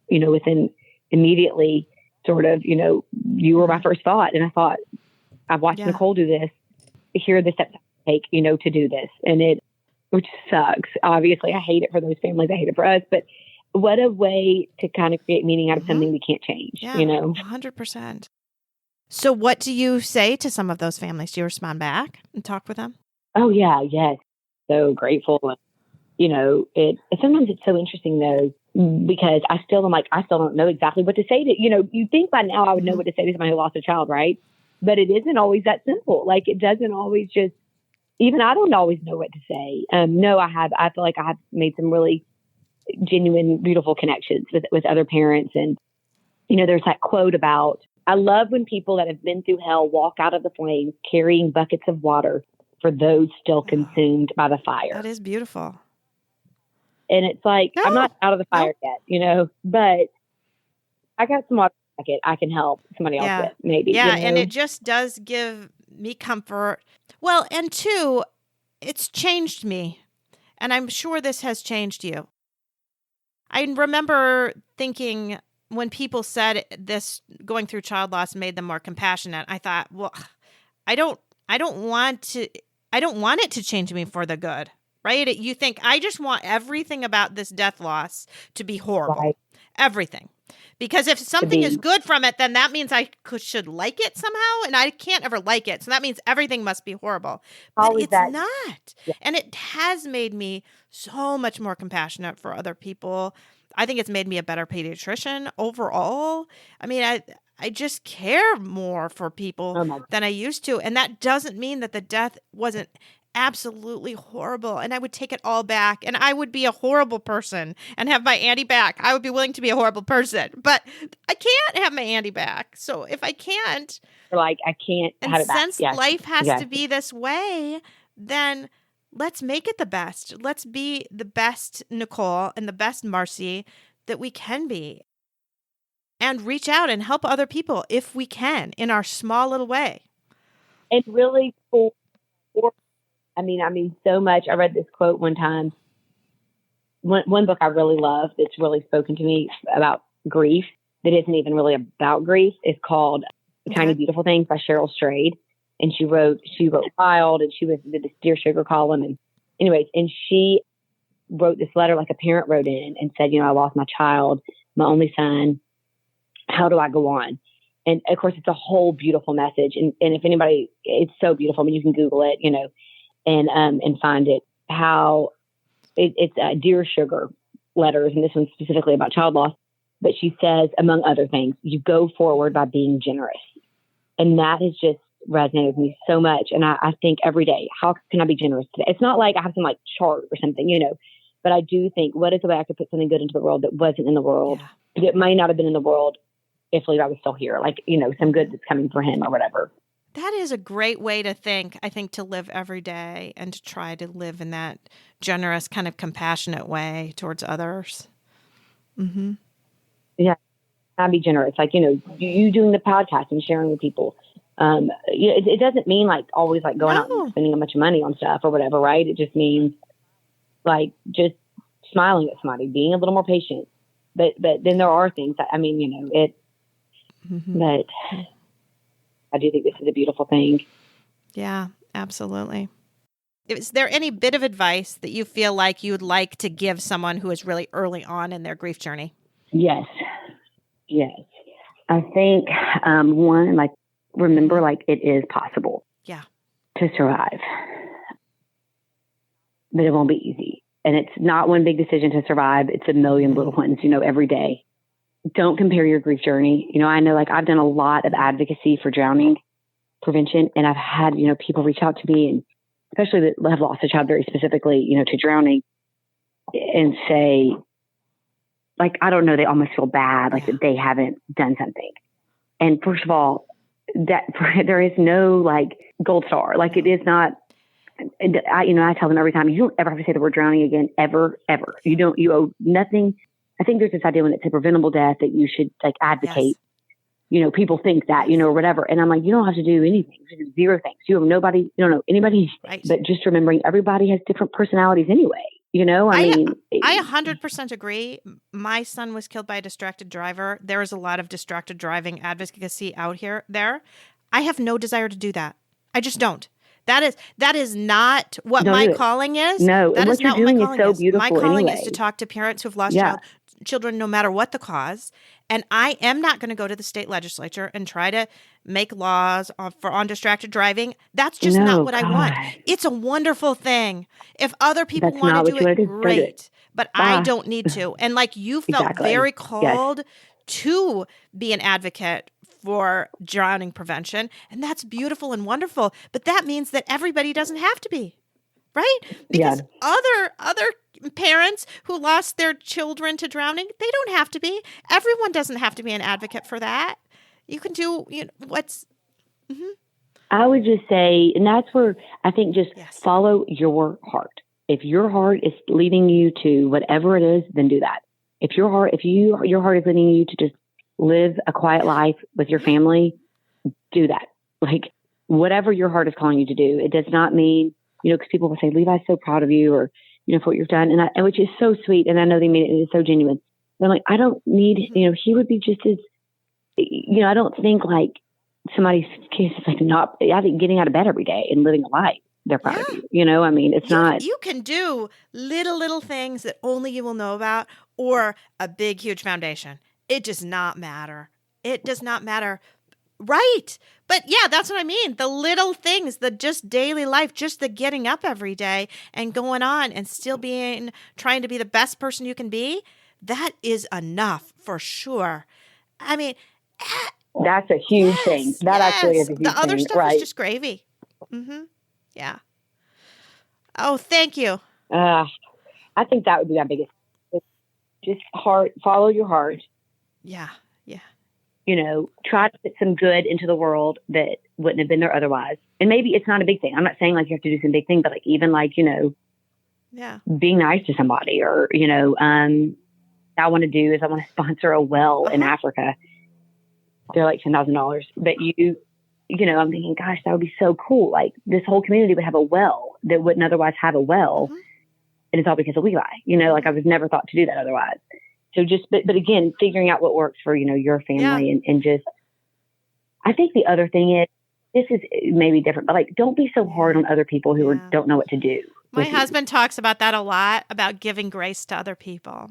within immediately sort of, you were my first thought. And I thought, I've watched Nicole do this. Here are the steps I take, to do this. And which sucks. Obviously, I hate it for those families. I hate it for us. But what a way to kind of create meaning out of something we can't change, Yeah, you know? 100%. So what do you say to some of those families? Do you respond back and talk with them? Oh, yeah, yes. So grateful. And, you know, sometimes it's so interesting, though, because I still don't know exactly what to say to, you know, you think by now I would know what to say to somebody who lost a child, right? But it isn't always that simple. Like, it doesn't always just, even I don't always know what to say. No, I feel like I have made some really genuine, beautiful connections with other parents. And, you know, there's that quote about, I love when people that have been through hell walk out of the flames carrying buckets of water for those still consumed by the fire. That is beautiful. And it's like, I'm not out of the fire yet, you know, but I got some water bucket I can help somebody else with, maybe. Yeah, you know? and it just does give me comfort. Well, and two, it's changed me. And I'm sure this has changed you. I remember thinking when people said this, going through child loss made them more compassionate. I thought, well, I don't want it to change me for the good, right? You think I just want everything about this death loss to be horrible, Right. Everything. Because if something is good from it, then that means I should like it somehow, and I can't ever like it. So that means everything must be horrible. But it's not. Yeah. And it has made me so much more compassionate for other people. I think it's made me a better pediatrician overall. I mean, I just care more for people than I used to. And that doesn't mean that the death wasn't absolutely horrible. And I would take it all back. And I would be a horrible person and have my Andy back. I would be willing to be a horrible person. But I can't have my Andy back. So if I can't. Like, I can't have it back. And since life has to be this way, then let's make it the best. Let's be the best Nicole and the best Marcy that we can be. And reach out and help other people if we can in our small little way. And really I mean, so much. I read this quote one time. One book I really love that's really spoken to me about grief that isn't even really about grief is called Tiny Beautiful Things by Cheryl Strayed. And she wrote Wild, and she did this Dear Sugar column. And anyways, and she wrote this letter like a parent wrote in and said, you know, I lost my child, my only son. How do I go on? And of course, it's a whole beautiful message. And if anybody, it's so beautiful. I mean, you can Google it, you know, and find it. How it's Dear Sugar letters, and this one's specifically about child loss. But she says, among other things, you go forward by being generous, and that has just resonated with me so much. And I think every day, how can I be generous today? It's not like I have some like chart or something, you know. But I do think, what is the way I could put something good into the world that wasn't in the world? Yeah. It might not have been in the world if Levi was still here, like, you know, some good that's coming for him or whatever. That is a great way to think, I think, to live every day and to try to live in that generous, kind of compassionate way towards others. Mm-hmm. Yeah. I'd be generous. Like, you know, you doing the podcast and sharing with people. It doesn't mean like always like going out and spending a bunch of money on stuff or whatever, right? It just means like just smiling at somebody, being a little more patient. But then there are things that, I mean, you know, but I do think this is a beautiful thing. Yeah, absolutely. Is there any bit of advice that you feel like you would like to give someone who is really early on in their grief journey? Yes. I think, one, like, remember, like, it is possible to survive, but it won't be easy. And it's not one big decision to survive. It's a million little ones, you know, every day. Don't compare your grief journey. You know, I know, like, I've done a lot of advocacy for drowning prevention, and I've had, you know, people reach out to me, and especially that have lost a child very specifically, you know, to drowning, and say, like, I don't know, they almost feel bad, like that they haven't done something. And first of all, that there is no like gold star. Like, it is not. I tell them every time, you don't ever have to say the word drowning again, ever. You owe nothing. I think there's this idea when it's a preventable death that you should like advocate. Yes. You know, people think that, you know, or whatever. And I'm like, you don't have to do anything. You do zero things. You have nobody, you don't know anybody. Right. But just remembering everybody has different personalities anyway. You know, I mean, I 100% agree. My son was killed by a distracted driver. There is a lot of distracted driving advocacy out there. I have no desire to do that. I just don't. That is not what my calling is. No, that and is what you're not doing what my is so beautiful. My calling anyway. is to talk to parents who've lost child children no matter what the cause. And I am not going to go to the state legislature and try to make laws for undistracted driving. That's just not what I want. It's a wonderful thing. If other people want to do it, great. But I don't need to. And like you felt very called to be an advocate for drowning prevention. And that's beautiful and wonderful. But that means that everybody doesn't have to be. Right? Because other parents who lost their children to drowning, they don't have to be. Everyone doesn't have to be an advocate for that. You can do what's... Mm-hmm. I would just say, and that's where I think just follow your heart. If your heart is leading you to whatever it is, then do that. If your heart is leading you to just live a quiet life with your family, do that. Like whatever your heart is calling you to do. It does not mean, because people will say, Levi's so proud of you, or, for what you've done. And which is so sweet. And I know they mean it. It's so genuine. But I'm like, I don't need, he would be just as, I don't think like somebody's case is like not, I think getting out of bed every day and living a life, they're proud of you. I mean, it's not. You can do little things that only you will know about, or a big, huge foundation. It does not matter. It does not matter. Right. But yeah, that's what I mean. The little things, the just daily life, just the getting up every day and going on and still trying to be the best person you can be. That is enough for sure. I mean, that's a huge thing. That actually is a huge thing. The other stuff is just gravy. Mm-hmm. Yeah. Oh, thank you. I think that would be my biggest. Just follow your heart. Yeah. Try to put some good into the world that wouldn't have been there otherwise. And maybe it's not a big thing. I'm not saying like you have to do some big thing, but like even like, being nice to somebody, or, I want to do is I want to sponsor a well in Africa. They're like $10,000, but I'm thinking, gosh, that would be so cool. Like this whole community would have a well that wouldn't otherwise have a well. Mm-hmm. And it's all because of Levi, like I was never thought to do that otherwise. So but again, figuring out what works for, your family and just, I think the other thing is, this is maybe different, but like, don't be so hard on other people who don't know what to do. My husband talks about that a lot, about giving grace to other people.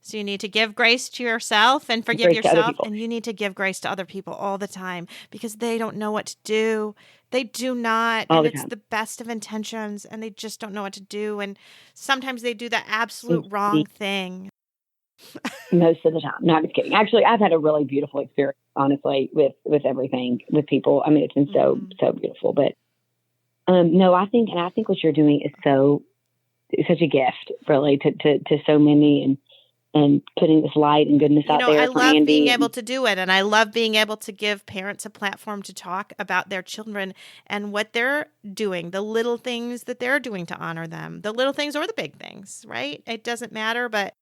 So you need to give grace to yourself and forgive yourself, and you need to give grace to other people all the time because they don't know what to do. They do not, and it's the best of intentions, and they just don't know what to do. And sometimes they do the absolute wrong thing. Most of the time. No, I'm just kidding. Actually, I've had a really beautiful experience, honestly, with everything, with people. I mean, it's been so beautiful. But no, I think what you're doing is such a gift, really, to so many, and putting this light and goodness out there. I love being able to do it. And I love being able to give parents a platform to talk about their children and what they're doing, the little things that they're doing to honor them, the little things or the big things, right? It doesn't matter, but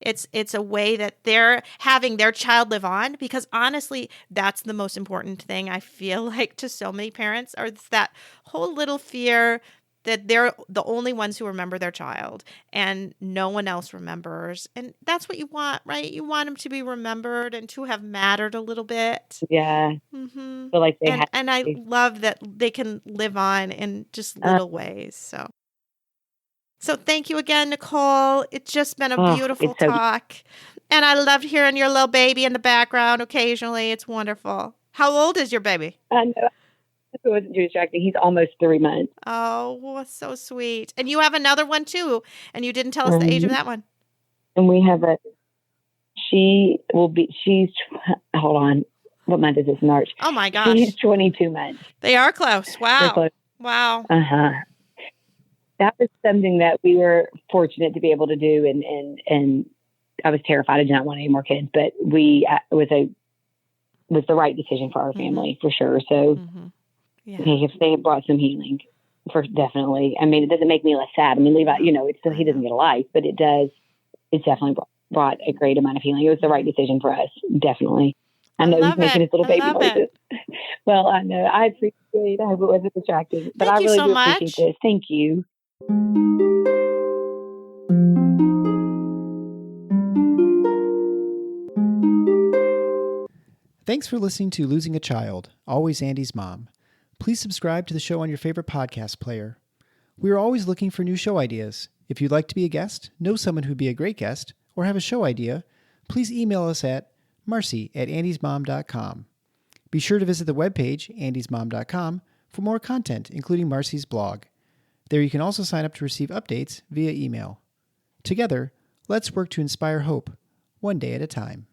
it's a way that they're having their child live on, because honestly, that's the most important thing I feel like to so many parents, or it's that whole little fear that they're the only ones who remember their child and no one else remembers. And that's what you want, right? You want them to be remembered and to have mattered a little bit. Yeah. Mm-hmm. So like and I love that they can live on in just little ways. So thank you again, Nicole. It's just been a beautiful talk. And I loved hearing your little baby in the background occasionally. It's wonderful. How old is your baby? I know. It wasn't too distracting. He's almost 3 months. Oh, so sweet. And you have another one too. And you didn't tell us the age of that one. And we have hold on. What month is this? March. Oh my gosh. She's 22 months. They are close. Wow. They're close. Wow. Uh-huh. That was something that we were fortunate to be able to do. And I was terrified. I did not want any more kids, but it was the right decision for our family, for sure. So they brought some healing, definitely. I mean, it doesn't make me less sad. I mean, Levi, he doesn't get a life, but it's definitely brought a great amount of healing. It was the right decision for us. Definitely. I know he's making his little baby noises. Well, I know. I appreciate it. I hope it wasn't distracting, but I really do appreciate this. Thank you. Thanks for listening to Losing a Child, Always Andy's Mom. Please subscribe to the show on your favorite podcast player. We are always looking for new show ideas. If you'd like to be a guest, know someone who'd be a great guest, or have a show idea, please email us at marcy@andysmom.com. Be sure to visit the webpage, andysmom.com, for more content, including Marcy's blog. There you can also sign up to receive updates via email. Together, let's work to inspire hope, one day at a time.